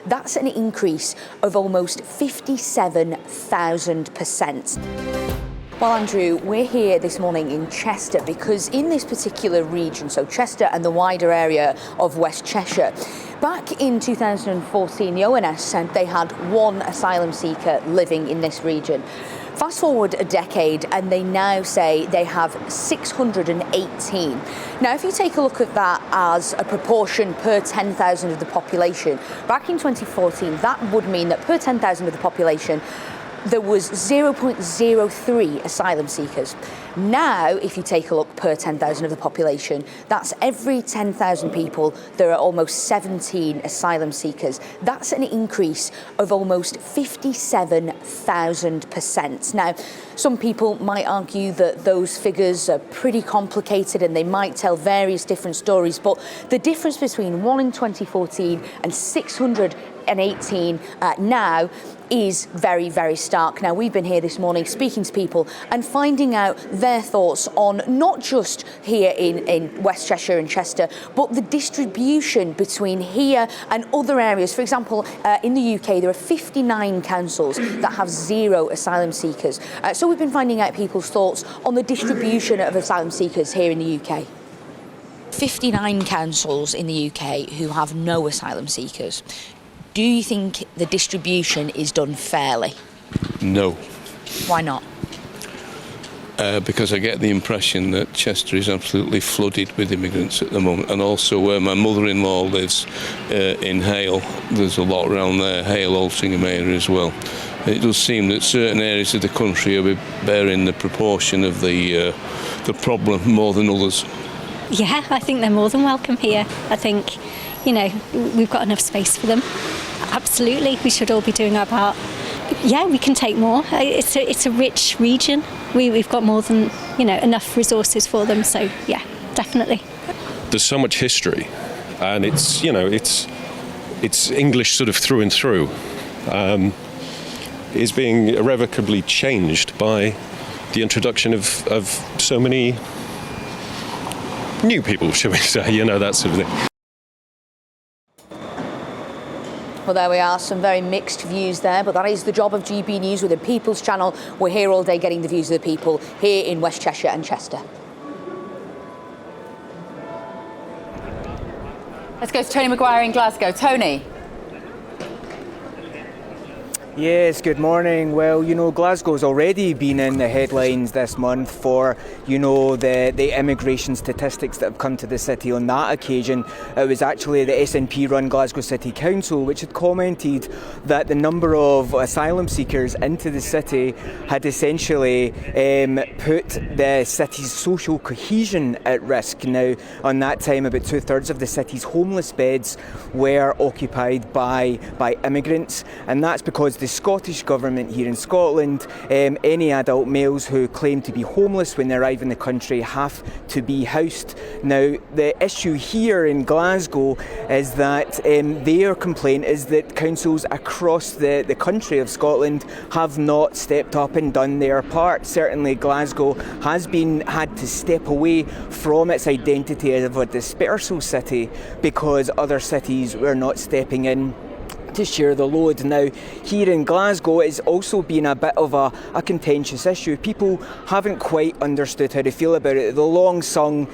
That's an increase of almost 57,000%. Well, Andrew, we're here this morning in Chester because in this particular region, so Chester and the wider area of West Cheshire, back in 2014, the ONS said they had one asylum seeker living in this region. Fast forward a decade and they now say they have 618. Now, if you take a look at that as a proportion per 10,000 of the population, back in 2014, that would mean that per 10,000 of the population, there was 0.03 asylum seekers. Now, if you take a look per 10,000 of the population, that's every 10,000 people, there are almost 17 asylum seekers. That's an increase of almost 57,000%. Now, some people might argue that those figures are pretty complicated and they might tell various different stories, but the difference between 1 in 2014 and 618 now is very, very stark. Now, we've been here this morning speaking to people and finding out their thoughts on not just here in West Cheshire and Chester, but the distribution between here and other areas. For example, in the UK, there are 59 councils that have 0 asylum seekers. So we've been finding out people's thoughts on the distribution of asylum seekers here in the UK. 59 councils in the UK who have no asylum seekers. Do you think the distribution is done fairly? No. Why not? Because I get the impression that Chester is absolutely flooded with immigrants at the moment, and also where my mother-in-law lives in Hale, there's a lot around there, Hale, Altrincham area as well. It does seem that certain areas of the country are bearing the proportion of the problem more than others. Yeah, I think they're more than welcome here. I think, we've got enough space for them. Absolutely, we should all be doing our part. Yeah, we can take more. It's a rich region. We've got more than enough resources for them. So yeah, definitely. There's so much history, and it's English sort of through and through. Is being irrevocably changed by the introduction of so many new people, shall we say? That sort of thing. Well, there we are, some very mixed views there, but that is the job of GB News with the People's Channel. We're here all day getting the views of the people here in West Cheshire and Chester. Let's go to Tony Maguire in Glasgow. Tony. Yes, good morning. Well, Glasgow's already been in the headlines this month for, the immigration statistics that have come to the city. On that occasion, it was actually the SNP-run Glasgow City Council which had commented that the number of asylum seekers into the city had essentially put the city's social cohesion at risk. Now, on that time, about 2/3 of the city's homeless beds were occupied by immigrants, and that's because the Scottish Government here in Scotland, any adult males who claim to be homeless when they arrive in the country have to be housed. Now, the issue here in Glasgow is that their complaint is that councils across the country of Scotland have not stepped up and done their part. Certainly Glasgow has had to step away from its identity of a dispersal city because other cities were not stepping in to share the load. Now, here in Glasgow, it's also been a bit of a contentious issue. People haven't quite understood how to feel about it. The long-sung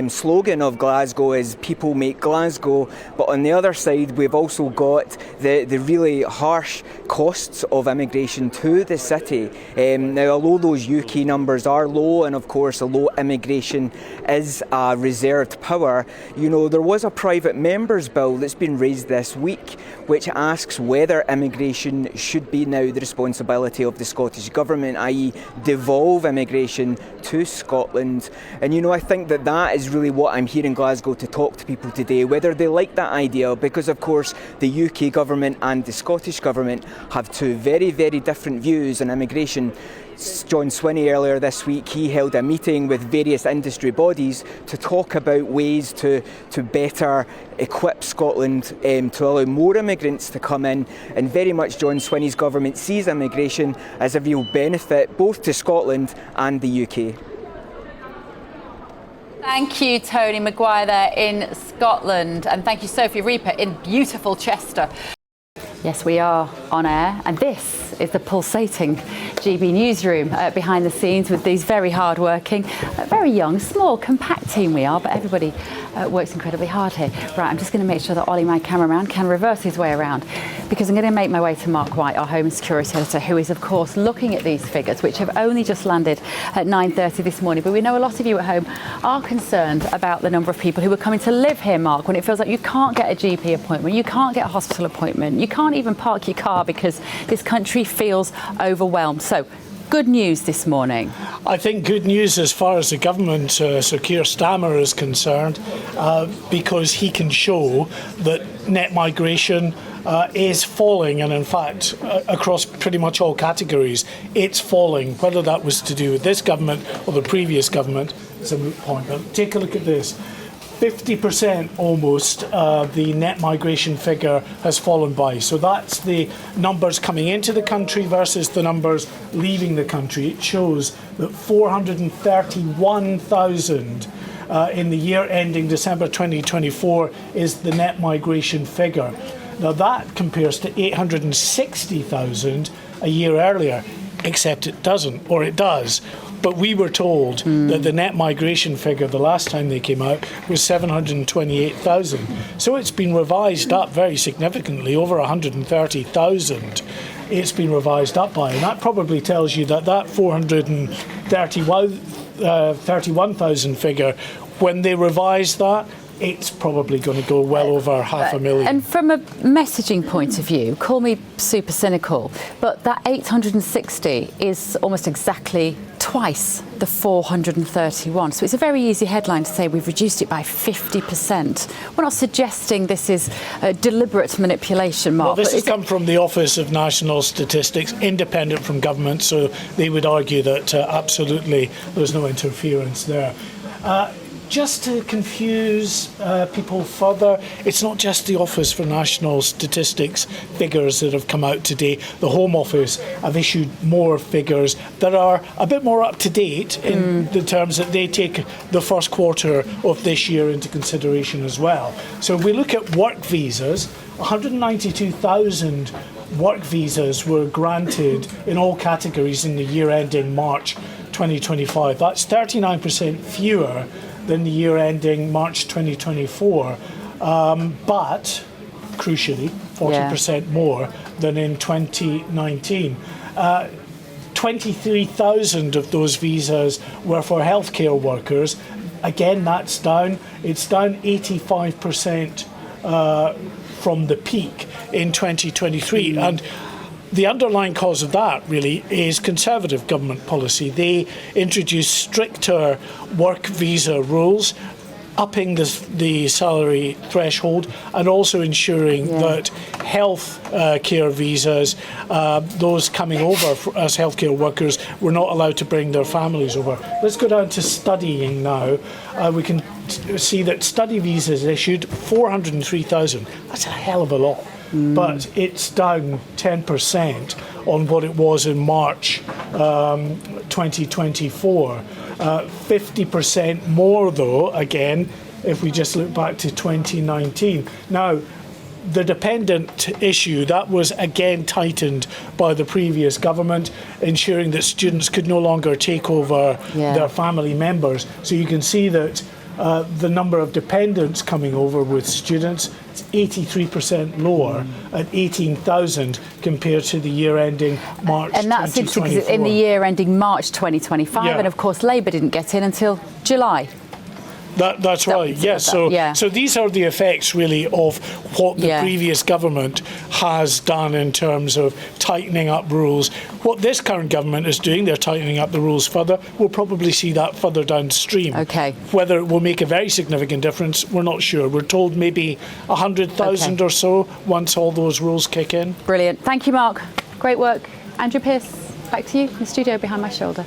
slogan of Glasgow is "People make Glasgow," but on the other side, we've also got the really harsh costs of immigration to the city. Now, although those UK numbers are low, and of course, a low immigration is a reserved power, there was a private members' bill that's been raised this week, which asks whether immigration should be now the responsibility of the Scottish Government, i.e. devolve immigration to Scotland. And I think that is really what I'm here in Glasgow to talk to people today, whether they like that idea, because of course the UK Government and the Scottish Government have two very, very different views on immigration. John Swinney earlier this week, he held a meeting with various industry bodies to talk about ways to better equip Scotland to allow more immigrants to come in, and very much John Swinney's government sees immigration as a real benefit both to Scotland and the UK. Thank you, Tony Maguire there in Scotland, and thank you, Sophie Reaper in beautiful Chester. Yes, we are on air, and this is the pulsating GB newsroom behind the scenes with these very hard-working, very young, small, compact team we are, but everybody works incredibly hard here. Right, I'm just going to make sure that Ollie, my cameraman, can reverse his way around, because I'm going to make my way to Mark White, our Home and Security Editor, who is, of course, looking at these figures, which have only just landed at 9:30 this morning. But we know a lot of you at home are concerned about the number of people who are coming to live here, Mark, when it feels like you can't get a GP appointment, you can't get a hospital appointment, you can't even park your car because this country feels overwhelmed. So, good news this morning. I think good news as far as the government, Sir Keir Starmer, is concerned, because he can show that net migration is falling, and in fact across pretty much all categories it's falling. Whether that was to do with this government or the previous government is a moot point. But take a look at this. 50% almost the net migration figure has fallen by. So that's the numbers coming into the country versus the numbers leaving the country. It shows that 431,000 in the year ending December 2024 is the net migration figure. Now that compares to 860,000 a year earlier, except it doesn't, or it does. But we were told that the net migration figure the last time they came out was 728,000. So it's been revised up very significantly, over 130,000 it's been revised up by. And that probably tells you that that 431,000 figure, when they revised that, it's probably going to go well over 500,000. And from a messaging point of view, call me super cynical, but that 860 is almost exactly twice the 431. So it's a very easy headline to say we've reduced it by 50%. We're not suggesting this is deliberate manipulation, Mark. Well, this has come from the Office of National Statistics, independent from government, so they would argue that absolutely there's no interference there. Just to confuse people further, it's not just the Office for National Statistics figures that have come out today. The Home Office have issued more figures that are a bit more up to date in the terms that they take the first quarter of this year into consideration as well. So if we look at work visas, 192,000 work visas were granted in all categories in the year ending March 2025. That's 39% fewer than the year ending March 2024, but crucially 40% more than in 2019. 23,000 of those visas were for healthcare workers. Again, that's down. It's down 85% from the peak in 2023. And the underlying cause of that really is Conservative government policy. They introduced stricter work visa rules, upping the salary threshold, and also ensuring that health care visas, those coming over as healthcare workers, were not allowed to bring their families over. Let's go down to studying now. We can see that study visas issued 403,000. That's a hell of a lot. But it's down 10% on what it was in March 2024. 50% more, though, again, if we just look back to 2019. Now, the dependent issue, that was again tightened by the previous government, ensuring that students could no longer take over their family members. So you can see that the number of dependents coming over with students is 83% lower at 18,000 compared to the year ending March 2024. And that's interesting because it's in the year ending March 2025, and of course Labour didn't get in until July. That's right, yes. So these are the effects really of what the previous government has done in terms of tightening up rules. What this current government is doing, they're tightening up the rules further. We'll probably see that further downstream. Okay. Whether it will make a very significant difference, we're not sure. We're told maybe 100,000 or so once all those rules kick in. Brilliant. Thank you, Mark. Great work. Andrew Pearce, back to you in the studio behind my shoulder.